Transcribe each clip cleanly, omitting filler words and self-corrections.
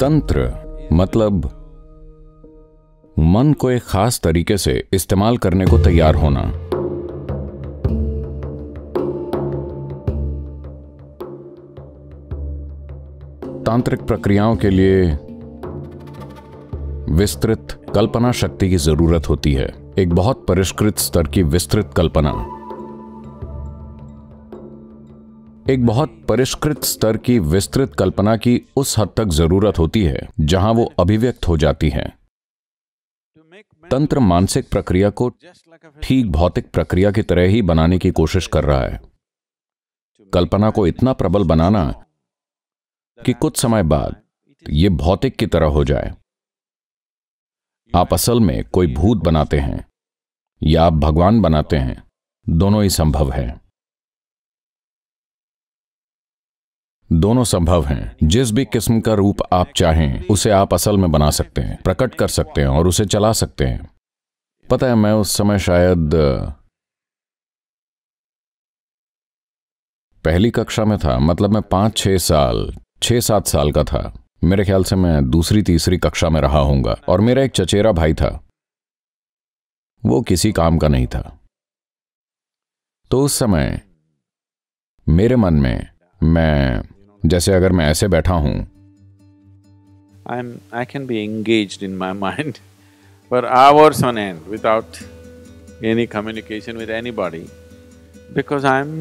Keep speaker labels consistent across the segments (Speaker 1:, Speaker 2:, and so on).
Speaker 1: तंत्र मतलब मन को एक खास तरीके से इस्तेमाल करने को तैयार होना। तांत्रिक प्रक्रियाओं के लिए विस्तृत कल्पना शक्ति की जरूरत होती है, एक बहुत परिष्कृत स्तर की विस्तृत कल्पना, एक बहुत परिष्कृत स्तर की विस्तृत कल्पना की उस हद तक जरूरत होती है जहां वो अभिव्यक्त हो जाती है। तंत्र मानसिक प्रक्रिया को ठीक भौतिक प्रक्रिया की तरह ही बनाने की कोशिश कर रहा है, कल्पना को इतना प्रबल बनाना कि कुछ समय बाद ये भौतिक की तरह हो जाए। आप असल में कोई भूत बनाते हैं या आप भगवान बनाते हैं, दोनों ही संभव है। दोनों संभव हैं। जिस भी किस्म का रूप आप चाहें उसे आप असल में बना सकते हैं, प्रकट कर सकते हैं और उसे चला सकते हैं। पता है, मैं उस समय शायद पहली कक्षा में था, मतलब मैं 6-7 साल का था। मेरे ख्याल से मैं दूसरी तीसरी कक्षा में रहा होऊंगा और मेरा एक चचेरा भाई था, वो किसी काम का नहीं था। तो उस समय मेरे मन में, मैं जैसे अगर मैं ऐसे बैठा हूं,
Speaker 2: I can be engaged in my mind for hours on end without any communication with anybody because I'm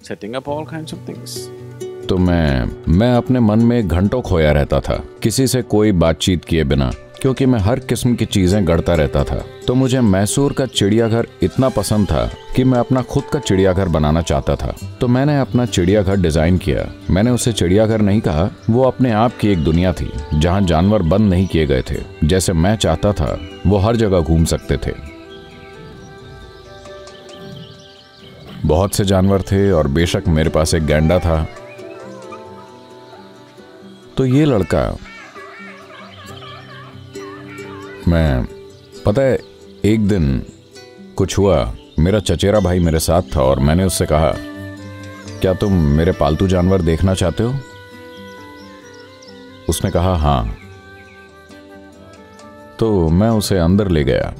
Speaker 2: setting up all kinds of things.
Speaker 1: तो मैं अपने मन में घंटों खोया रहता था, किसी से कोई बातचीत किए बिना, क्योंकि मैं हर किस्म की चीजें गढ़ता रहता था। तो मुझे मैसूर का चिड़ियाघर इतना पसंद था कि मैं अपना खुद का चिड़ियाघर बनाना चाहता था। तो मैंने अपना चिड़ियाघर डिजाइन किया। मैंने उसे चिड़ियाघर नहीं कहा, वो अपने आप की एक दुनिया थी जहां जानवर बंद नहीं किए गए थे। जैसे मैं चाहता था वो हर जगह घूम सकते थे। बहुत से जानवर थे और बेशक मेरे पास एक गैंडा था। तो ये लड़का, पता है, एक दिन कुछ हुआ, मेरा चचेरा भाई मेरे साथ था और मैंने उससे कहा, क्या तुम मेरे पालतू जानवर देखना चाहते हो? उसने कहा हां। तो मैं उसे अंदर ले गया।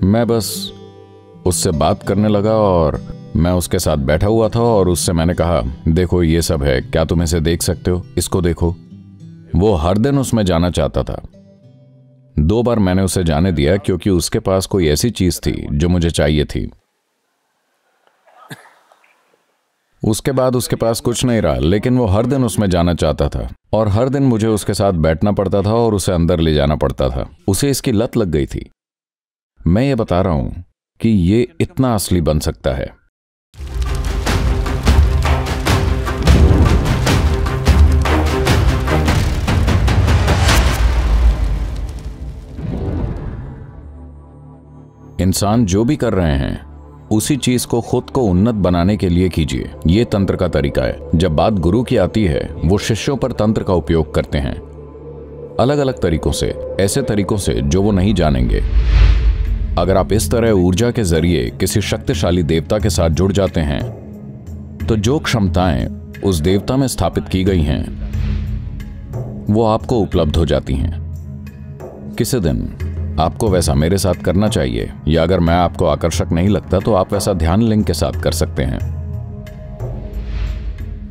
Speaker 1: मैं बस उससे बात करने लगा और मैं उसके साथ बैठा हुआ था और उससे मैंने कहा, देखो ये सब है, क्या तुम इसे देख सकते हो? इसको देखो। वो हर दिन उसमें जाना चाहता था। 2 बार मैंने उसे जाने दिया क्योंकि उसके पास कोई ऐसी चीज थी जो मुझे चाहिए थी। उसके बाद उसके पास कुछ नहीं रहा, लेकिन वो हर दिन उसमें जाना चाहता था और हर दिन मुझे उसके साथ बैठना पड़ता था और उसे अंदर ले जाना पड़ता था। उसे इसकी लत लग गई थी। मैं ये बता रहा हूं कि ये इतना असली बन सकता है। इंसान जो भी कर रहे हैं उसी चीज को खुद को उन्नत बनाने के लिए कीजिए। ये तंत्र का तरीका है। जब बात गुरु की आती है, वो शिष्यों पर तंत्र का उपयोग करते हैं, अलग अलग तरीकों से, ऐसे तरीकों से जो वो नहीं जानेंगे। अगर आप इस तरह ऊर्जा के जरिए किसी शक्तिशाली देवता के साथ जुड़ जाते हैं, तो जो क्षमताएं उस देवता में स्थापित की गई हैं वो आपको उपलब्ध हो जाती हैं। किसी दिन आपको वैसा मेरे साथ करना चाहिए, या अगर मैं आपको आकर्षक नहीं लगता तो आप वैसा ध्यान लिंग के साथ कर सकते हैं।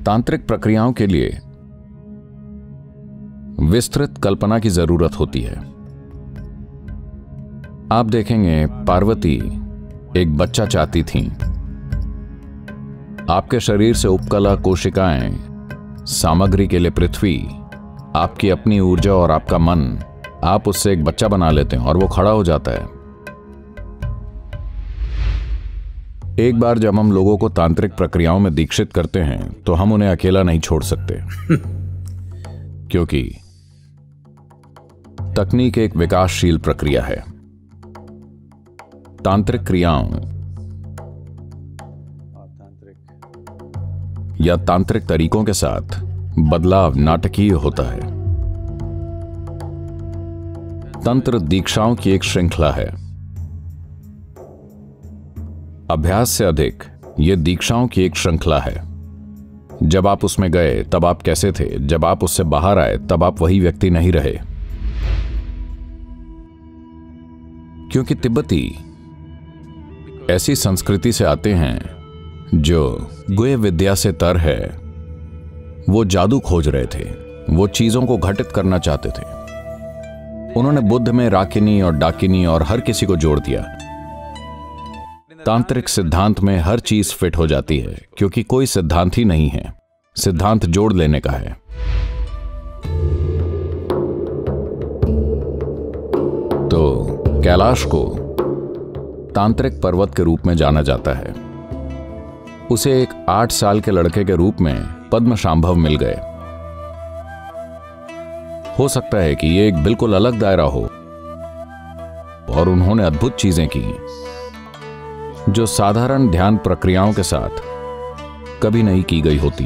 Speaker 1: तांत्रिक प्रक्रियाओं के लिए विस्तृत कल्पना की जरूरत होती है। आप देखेंगे, पार्वती एक बच्चा चाहती थीं। आपके शरीर से उपकला कोशिकाएं, सामग्री के लिए पृथ्वी, आपकी अपनी ऊर्जा और आपका मन, आप उससे एक बच्चा बना लेते हैं और वो खड़ा हो जाता है। एक बार जब हम लोगों को तांत्रिक प्रक्रियाओं में दीक्षित करते हैं तो हम उन्हें अकेला नहीं छोड़ सकते क्योंकि तकनीक एक विकासशील प्रक्रिया है। तांत्रिक क्रियाओं या तांत्रिक तरीकों के साथ बदलाव नाटकीय होता है। तंत्र दीक्षाओं की एक श्रृंखला है। अभ्यास से अधिक यह दीक्षाओं की एक श्रृंखला है। जब आप उसमें गए तब आप कैसे थे, जब आप उससे बाहर आए तब आप वही व्यक्ति नहीं रहे। क्योंकि तिब्बती ऐसी संस्कृति से आते हैं जो गुह्य विद्या से तर है। वो जादू खोज रहे थे, वो चीजों को घटित करना चाहते थे। उन्होंने बुद्ध में राकिनी और डाकिनी और हर किसी को जोड़ दिया। तांत्रिक सिद्धांत में हर चीज फिट हो जाती है, क्योंकि कोई सिद्धांत ही नहीं है, सिद्धांत जोड़ लेने का है। तो कैलाश को तांत्रिक पर्वत के रूप में जाना जाता है। उसे एक 8 साल के लड़के के रूप में पद्मशांभव मिल गए। हो सकता है कि यह एक बिल्कुल अलग दायरा हो और उन्होंने अद्भुत चीजें की जो साधारण ध्यान प्रक्रियाओं के साथ कभी नहीं की गई होती।